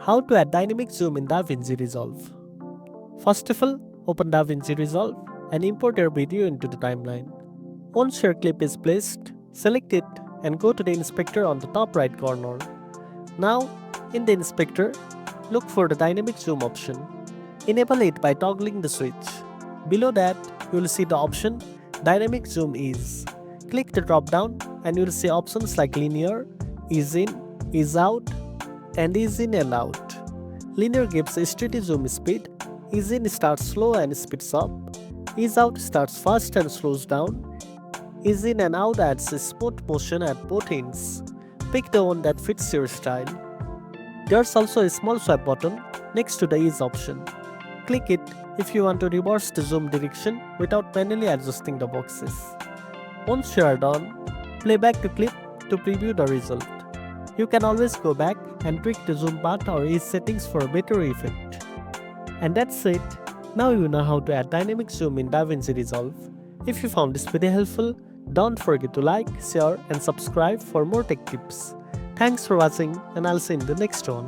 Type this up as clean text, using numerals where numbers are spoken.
How to add dynamic zoom in DaVinci Resolve. First of all, open DaVinci Resolve and import your video into the timeline. Once your clip is placed, select it and go to the inspector on the top right corner. Now, in the inspector, look for the dynamic zoom option. Enable it by toggling the switch. Below that, you will see the option Dynamic Zoom Ease. Click the drop down and you will see options like linear, ease in, ease out, and ease in and out. Linear gives a steady zoom speed, ease in starts slow and speeds up, ease out starts fast and slows down, ease in and out adds a smooth motion at both ends. Pick the one that fits your style. There's also a small swipe button next to the ease option. Click it if you want to reverse the zoom direction without manually adjusting the boxes. Once you are done, play back the clip to preview the result. You can always go back and tweak the zoom path or ease settings for a better effect. And that's it. Now you know how to add dynamic zoom in DaVinci Resolve. If you found this video helpful, don't forget to like, share and subscribe for more tech tips. Thanks for watching and I'll see you in the next one.